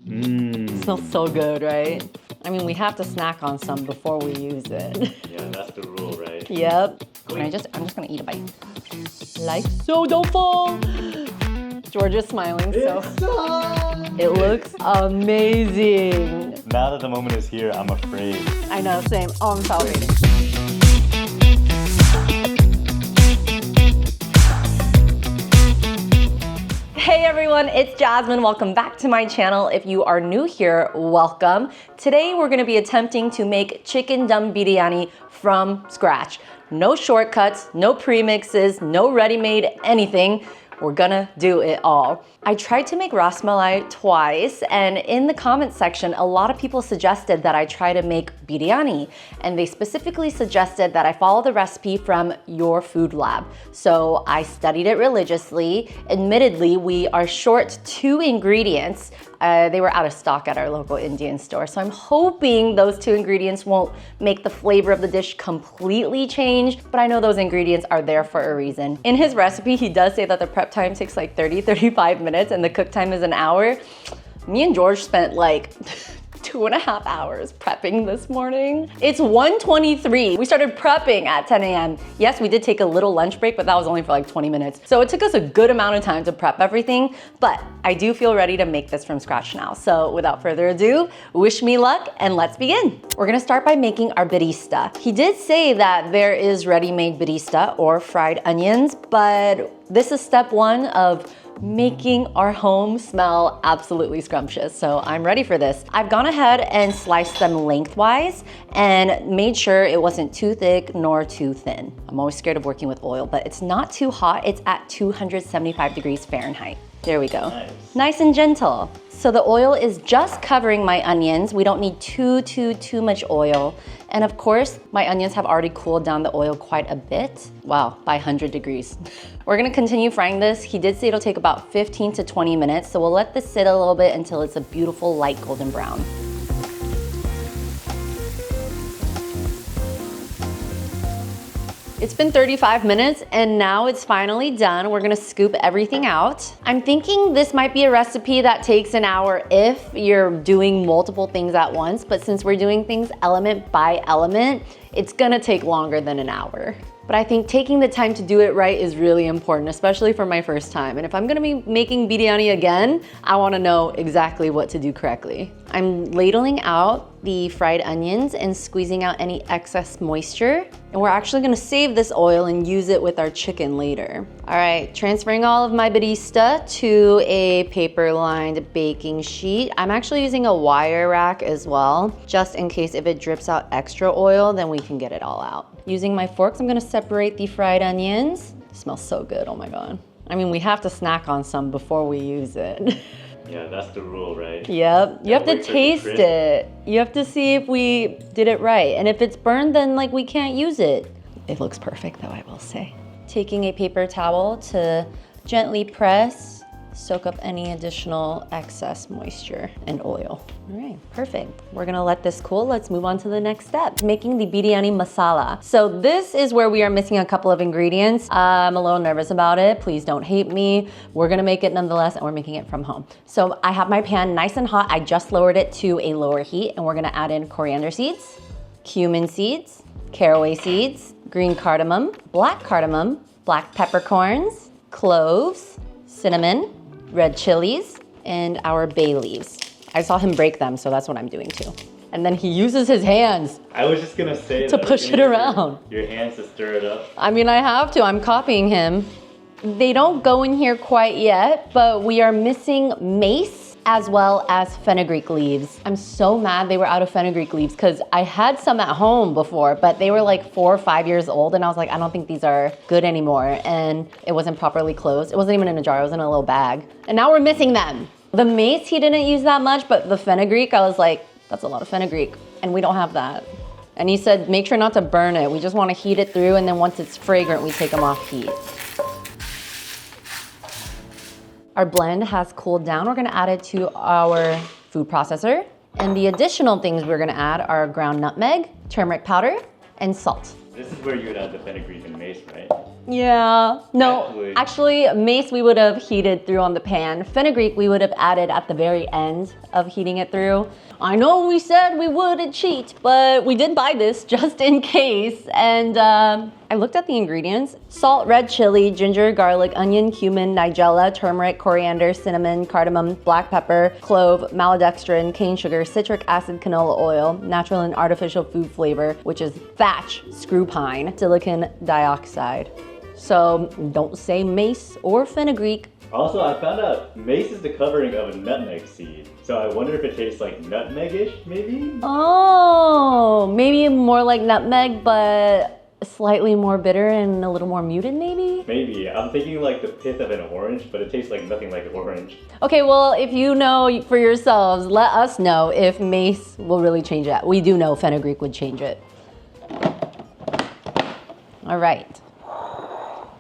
Smells so good, right? I mean, we have to snack on some before we use it. Yeah, that's the rule, right? Yep. I'm just gonna eat a bite. Like so, don't fall. George is smiling, so it looks amazing. Now that the moment is here, I'm afraid. I know, same. Oh, I'm salivating. Hey everyone, it's Jasmine. Welcome back to my channel. If you are new here, welcome. Today we're gonna be attempting to make chicken dum biryani from scratch. No shortcuts, no premixes, no ready-made anything. We're gonna do it all. I tried to make ras malai twice, and in the comment section, a lot of people suggested that I try to make biryani, and they specifically suggested that I follow the recipe from Your Food Lab. So I studied it religiously. Admittedly, we are short 2 ingredients. They were out of stock at our local Indian store, so I'm hoping those 2 ingredients won't make the flavor of the dish completely change, but I know those ingredients are there for a reason. In his recipe, he does say that the prep time takes like 30-35 minutes and the cook time is an hour. Me and George spent like 2.5 hours prepping this morning. It's 1:23. We started prepping at 10 a.m. Yes, we did take a little lunch break, but that was only for like 20 minutes. So it took us a good amount of time to prep everything, but I do feel ready to make this from scratch now. So without further ado, wish me luck and let's begin. We're gonna start by making our Bista. He did say that there is ready-made Bista or fried onions, but this is step 1 of making our home smell absolutely scrumptious. So I'm ready for this. I've gone ahead and sliced them lengthwise and made sure it wasn't too thick nor too thin. I'm always scared of working with oil, but it's not too hot. It's at 275 degrees Fahrenheit. There we go. Nice and gentle. So the oil is just covering my onions. We don't need too much oil. And of course, my onions have already cooled down the oil quite a bit. Wow, by 100 degrees. We're gonna continue frying this. He did say it'll take about 15 to 20 minutes. So we'll let this sit a little bit until it's a beautiful light golden brown. It's been 35 minutes and now it's finally done. We're gonna scoop everything out. I'm thinking this might be a recipe that takes an hour if you're doing multiple things at once, but since we're doing things element by element, it's gonna take longer than an hour. But I think taking the time to do it right is really important, especially for my first time. And if I'm gonna be making biryani again, I wanna know exactly what to do correctly. I'm ladling out the fried onions and squeezing out any excess moisture. And we're actually gonna save this oil and use it with our chicken later. All right, transferring all of my Bista to a paper-lined baking sheet. I'm actually using a wire rack as well, just in case if it drips out extra oil, then we can get it all out. Using my forks, I'm gonna separate the fried onions. It smells so good, oh my God. I mean, we have to snack on some before we use it. Yeah, that's the rule, right? Yep, you have to taste it. You have to see if we did it right. And if it's burned, then like we can't use it. It looks perfect though, I will say. Taking a paper towel to gently press, soak up any additional excess moisture and oil. All right, perfect. We're gonna let this cool. Let's move on to the next step, making the Biryani Masala. So this is where we are missing a couple of ingredients. I'm a little nervous about it. Please don't hate me. We're gonna make it nonetheless, and we're making it from home. So I have my pan nice and hot. I just lowered it to a lower heat, and we're gonna add in coriander seeds, cumin seeds, caraway seeds, green cardamom, black peppercorns, cloves, cinnamon, red chilies, and our bay leaves. I saw him break them, so that's what I'm doing too. And then he uses his hands. I was just gonna say to push it around. Your hands to stir it up. I mean, I have to, I'm copying him. They don't go in here quite yet, but we are missing mace as well as fenugreek leaves. I'm so mad they were out of fenugreek leaves because I had some at home before, but they were like 4 or 5 years old and I was like, I don't think these are good anymore. And it wasn't properly closed. It wasn't even in a jar, it was in a little bag. And now we're missing them. The mace, he didn't use that much, but the fenugreek, I was like, that's a lot of fenugreek and we don't have that. And he said, make sure not to burn it. We just want to heat it through and then once it's fragrant, we take them off heat. Our blend has cooled down. We're gonna add it to our food processor. And the additional things we're gonna add are ground nutmeg, turmeric powder, and salt. This is where you would add the fenugreek and mace, right? Yeah. No, actually, mace we would have heated through on the pan. Fenugreek we would have added at the very end of heating it through. I know we said we wouldn't cheat, but we did buy this just in case. And I looked at the ingredients. Salt, red chili, ginger, garlic, onion, cumin, nigella, turmeric, coriander, cinnamon, cardamom, black pepper, clove, maltodextrin, cane sugar, citric acid, canola oil, natural and artificial food flavor, which is thatch, screw pine, silicon dioxide. So don't say mace or fenugreek. Also, I found out mace is the covering of a nutmeg seed. So I wonder if it tastes like nutmeg-ish, maybe? Oh, maybe more like nutmeg, but slightly more bitter and a little more muted, maybe? Maybe. I'm thinking like the pith of an orange, but it tastes like nothing like orange. Okay, well, if you know for yourselves, let us know if mace will really change that. We do know fenugreek would change it. All right.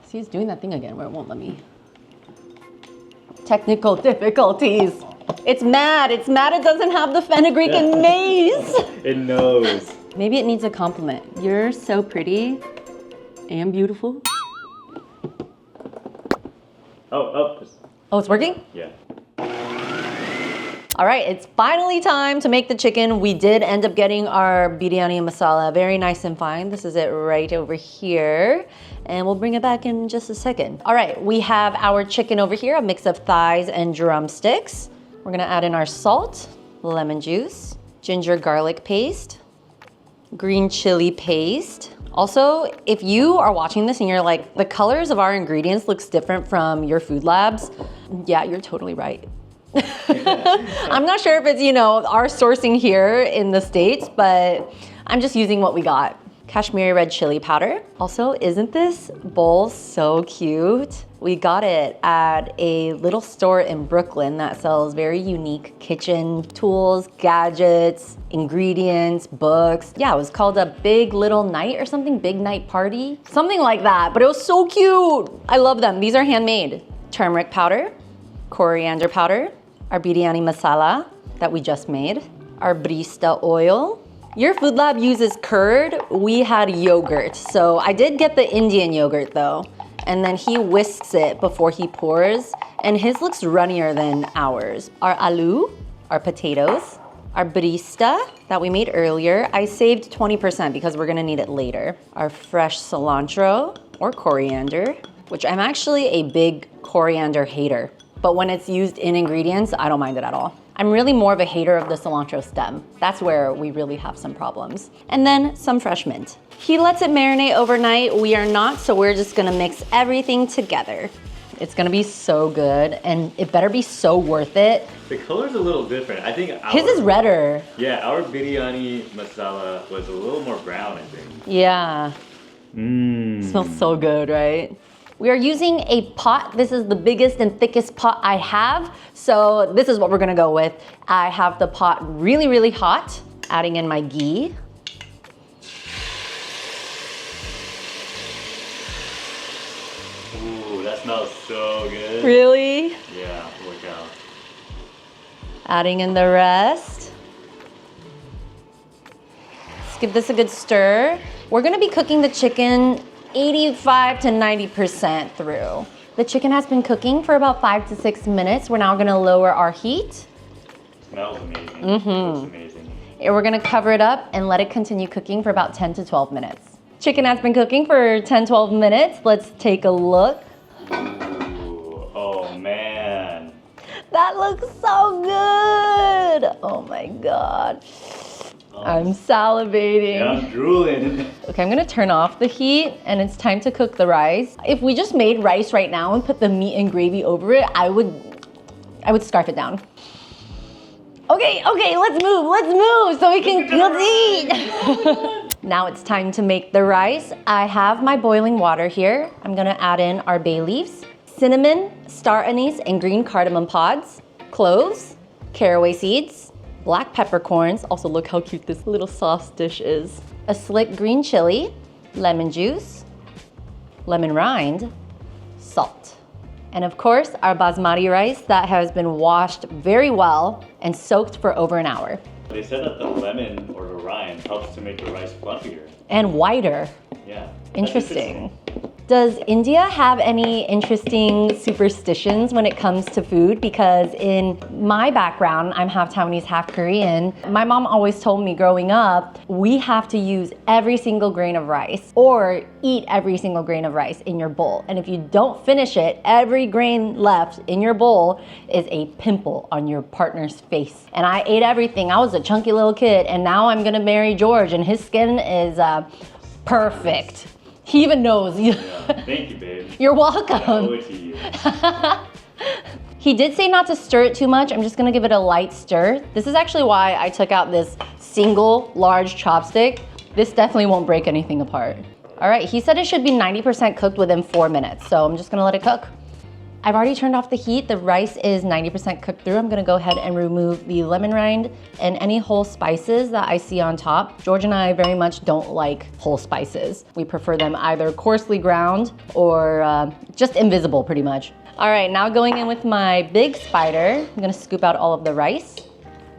See, it's doing that thing again where it won't let me. Technical difficulties. It's mad. It's mad it doesn't have the fenugreek and mace. It knows. Maybe it needs a compliment. You're so pretty and beautiful. Oh. Oh, it's working? Yeah. All right, it's finally time to make the chicken. We did end up getting our biryani masala, very nice and fine. This is it right over here. And we'll bring it back in just a second. All right, we have our chicken over here, a mix of thighs and drumsticks. We're gonna add in our salt, lemon juice, ginger garlic paste, green chili paste. Also, if you are watching this and you're like, the colors of our ingredients looks different from your food labs, yeah, you're totally right. I'm not sure if it's, our sourcing here in the States, but I'm just using what we got. Kashmiri red chili powder. Also, isn't this bowl so cute? We got it at a little store in Brooklyn that sells very unique kitchen tools, gadgets, ingredients, books. Yeah, it was called a Big Little Night or something, Big Night Party, something like that, but it was so cute. I love them. These are handmade. Turmeric powder, coriander powder, our biryani masala that we just made, our Bista oil. Your food lab uses curd, we had yogurt. So I did get the Indian yogurt though, and then he whisks it before he pours, and his looks runnier than ours. Our aloo, our potatoes, our Bista that we made earlier. I saved 20% because we're gonna need it later. Our fresh cilantro or coriander, which I'm actually a big coriander hater. But when it's used in ingredients, I don't mind it at all. I'm really more of a hater of the cilantro stem. That's where we really have some problems. And then some fresh mint. He lets it marinate overnight. We are not, so we're just gonna mix everything together. It's gonna be so good, and it better be so worth it. The color's a little different. I think his is redder. Yeah, our biryani masala was a little more brown, I think. Yeah. Smells so good, right? We are using a pot. This is the biggest and thickest pot I have. So this is what we're gonna go with. I have the pot really, really hot, adding in my ghee. Ooh, that smells so good. Really? Yeah, look out. Adding in the rest. Let's give this a good stir. We're gonna be cooking the chicken 85 to 90% through. The chicken has been cooking for about 5 to 6 minutes. We're now gonna lower our heat. Smells amazing. Looks amazing. And we're gonna cover it up and let it continue cooking for about 10 to 12 minutes. Chicken has been cooking for 10, 12 minutes. Let's take a look. Ooh, oh man. That looks so good. Oh my God. I'm salivating. Yeah, I'm drooling. Okay, I'm gonna turn off the heat and it's time to cook the rice. If we just made rice right now and put the meat and gravy over it, I would scarf it down. Okay, let's move so we can eat. Now it's time to make the rice. I have my boiling water here. I'm gonna add in our bay leaves, cinnamon, star anise, and green cardamom pods, cloves, caraway seeds, black peppercorns. Also, look how cute this little sauce dish is. A slick green chili, lemon juice, lemon rind, salt. And of course, our basmati rice that has been washed very well and soaked for over an hour. They said that the lemon or the rind helps to make the rice fluffier. And whiter. Yeah. Interesting. Does India have any interesting superstitions when it comes to food? Because in my background, I'm half Taiwanese, half Korean. My mom always told me growing up, we have to use every single grain of rice or eat every single grain of rice in your bowl. And if you don't finish it, every grain left in your bowl is a pimple on your partner's face. And I ate everything. I was a chunky little kid, and now I'm gonna marry George, and his skin is perfect. He even knows. Yeah, thank you, babe. You're welcome. I owe it to you. He did say not to stir it too much. I'm just gonna give it a light stir. This is actually why I took out this single large chopstick. This definitely won't break anything apart. All right, he said it should be 90% cooked within 4 minutes, so I'm just gonna let it cook. I've already turned off the heat. The rice is 90% cooked through. I'm gonna go ahead and remove the lemon rind and any whole spices that I see on top. George and I very much don't like whole spices. We prefer them either coarsely ground or just invisible pretty much. All right, now going in with my big spider, I'm gonna scoop out all of the rice.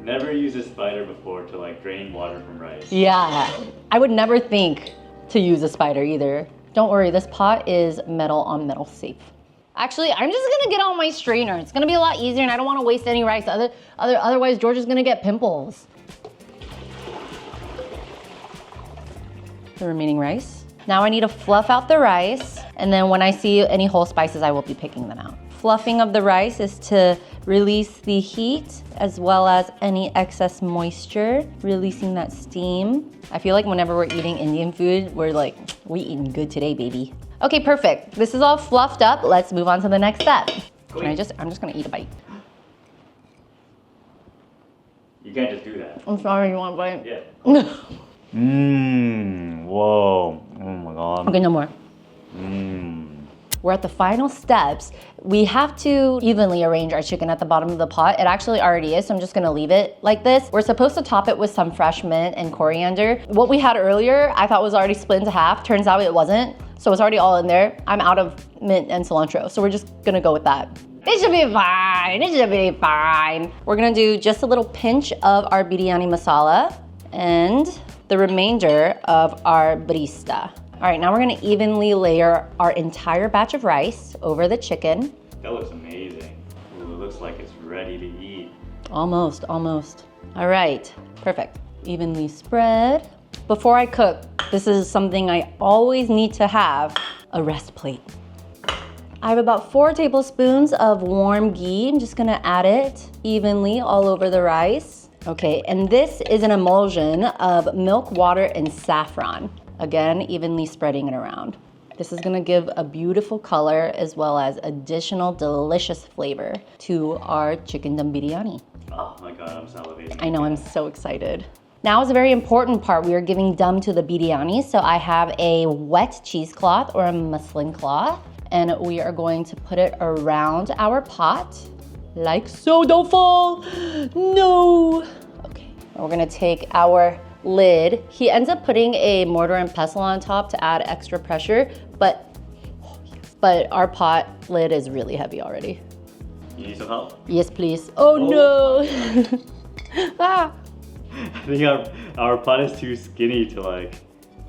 Never used a spider before to like drain water from rice. Yeah, I would never think to use a spider either. Don't worry, this pot is metal on metal safe. Actually, I'm just gonna get on my strainer. It's gonna be a lot easier and I don't wanna waste any rice. Otherwise, George is gonna get pimples. The remaining rice. Now I need to fluff out the rice, and then when I see any whole spices, I will be picking them out. Fluffing of the rice is to release the heat as well as any excess moisture, releasing that steam. I feel like whenever we're eating Indian food, we're like, we eating good today, baby. Okay, perfect. This is all fluffed up. Let's move on to the next step. I'm just gonna eat a bite. You can't just do that. I'm sorry, you want a bite? Yeah. Whoa. Oh my God. Okay, no more. We're at the final steps. We have to evenly arrange our chicken at the bottom of the pot. It actually already is, so I'm just gonna leave it like this. We're supposed to top it with some fresh mint and coriander. What we had earlier, I thought was already split into half. Turns out it wasn't, so it's already all in there. I'm out of mint and cilantro, so we're just gonna go with that. It should be fine, it should be fine. We're gonna do just a little pinch of our biryani masala and the remainder of our Bista. All right, now we're gonna evenly layer our entire batch of rice over the chicken. That looks amazing. Ooh, it looks like it's ready to eat. Almost, almost. All right, perfect. Evenly spread. Before I cook, this is something I always need to have, a rest plate. I have about 4 tablespoons of warm ghee. I'm just gonna add it evenly all over the rice. Okay, and this is an emulsion of milk, water, and saffron. Again, evenly spreading it around. This is gonna give a beautiful color as well as additional delicious flavor to our chicken dum biryani. Oh my God, I'm salivating. I know, I'm so excited. Now is a very important part. We are giving dum to the biryani, so I have a wet cheesecloth or a muslin cloth, and we are going to put it around our pot, like so. Don't fall, no. Okay, we're gonna take our lid. He ends up putting a mortar and pestle on top to add extra pressure, but our pot lid is really heavy already. You need some help? Yes, please. Oh no. Ah. I think our pot is too skinny to like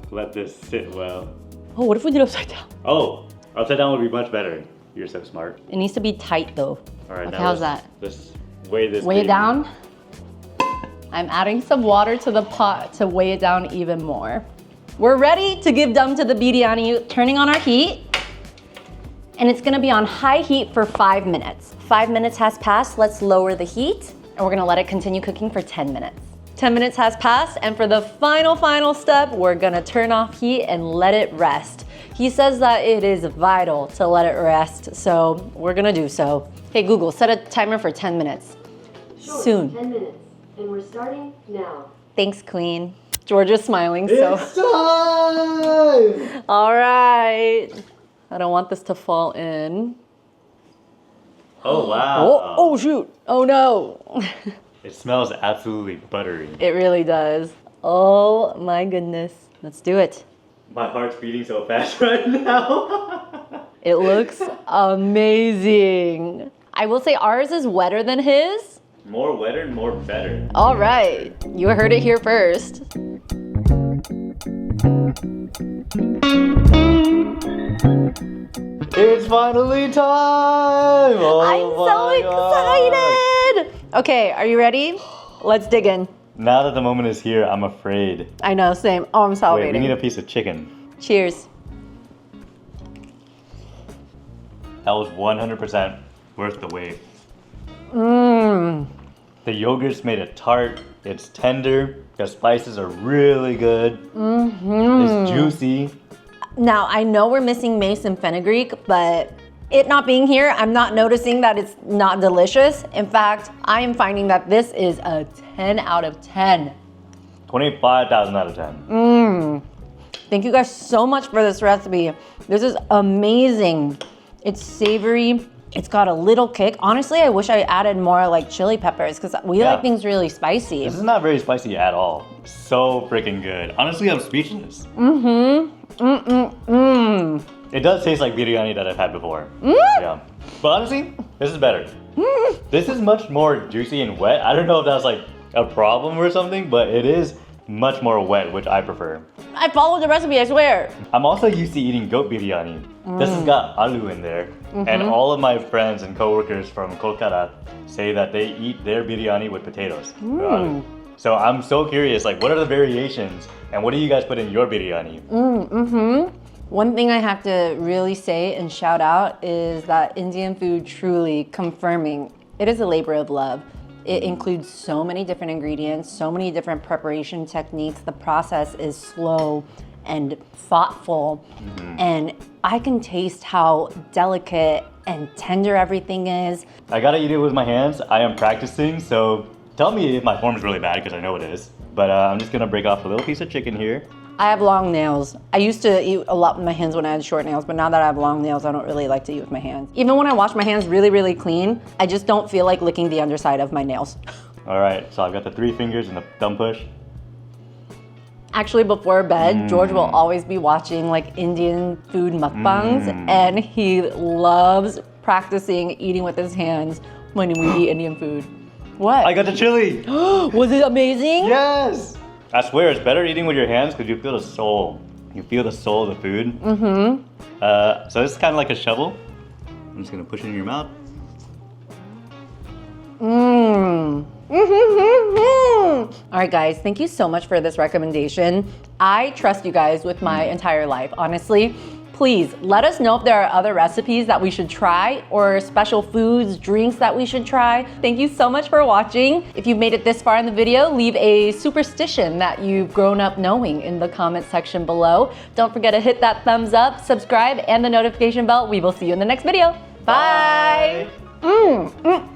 let this sit well. Oh, what if we did upside down? Oh, upside down would be much better. You're so smart. It needs to be tight though. All right, okay, now how's that? Let's weigh this. Weigh it down. I'm adding some water to the pot to weigh it down even more. We're ready to give dum to the biryani, turning on our heat. And it's gonna be on high heat for 5 minutes. 5 minutes has passed, let's lower the heat, and we're gonna let it continue cooking for 10 minutes. 10 minutes has passed, and for the final step, we're gonna turn off heat and let it rest. He says that it is vital to let it rest, so we're gonna do so. Hey Google, set a timer for 10 minutes. Sure, Soon. 10 minutes. And we're starting now. Thanks, Queen. Georgia's smiling, so. It's time! All right. I don't want this to fall in. Oh, wow. Oh shoot. Oh no. It smells absolutely buttery. It really does. Oh my goodness. Let's do it. My heart's beating so fast right now. It looks amazing. I will say ours is wetter than his. More wetter, more better. All right. You heard it here first. It's finally time! Oh I'm so my excited! Okay, are you ready? Let's dig in. God. Now that the moment is here, I'm afraid. I know, same. Oh, I'm Wait, salivating. we need a piece of chicken. Cheers. That was 100% worth the wait. Mmm. The yogurt's made it tart, it's tender, the spices are really good, it's juicy. Now, I know we're missing mace and fenugreek, but it not being here, I'm not noticing that it's not delicious. In fact, I am finding that this is a 10 out of 10. 25,000 out of 10. Thank you guys so much for this recipe. This is amazing. It's savory. It's got a little kick. Honestly, I wish I added more like chili peppers because we like things really spicy. This is not very spicy at all. So freaking good. Honestly, I'm speechless. It does taste like biryani that I've had before. Yeah. But honestly, this is better. This is much more juicy and wet. I don't know if that's like a problem or something, but it is much more wet, which I prefer. I followed the recipe, I swear. I'm also used to eating goat biryani. This has got aloo in there. And all of my friends and coworkers from Kolkata say that they eat their biryani with potatoes. So I'm so curious, like what are the variations and what do you guys put in your biryani? One thing I have to really say and shout out is that Indian food truly confirming it is a labor of love. It includes so many different ingredients, so many different preparation techniques. The process is slow and thoughtful. And I can taste how delicate and tender everything is. I gotta eat it with my hands. I am practicing, so tell me if my form is really bad because I know it is. But I'm just gonna break off a little piece of chicken here. I have long nails. I used to eat a lot with my hands when I had short nails, but now that I have long nails, I don't really like to eat with my hands. Even when I wash my hands really, really clean, I just don't feel like licking the underside of my nails. All right, so I've got the 3 fingers and the thumb push. Actually, before bed, George will always be watching like Indian food mukbangs, and he loves practicing eating with his hands when we eat Indian food. What? I got the chili. Was it amazing? Yes. I swear, it's better eating with your hands because you feel the soul. You feel the soul of the food. So this is kind of like a shovel. I'm just gonna push it in your mouth. All right, guys, thank you so much for this recommendation. I trust you guys with my entire life, honestly. Please let us know if there are other recipes that we should try or special foods, drinks that we should try. Thank you so much for watching. If you've made it this far in the video, leave a superstition that you've grown up knowing in the comment section below. Don't forget to hit that thumbs up, subscribe, and the notification bell. We will see you in the next video. Bye. Bye.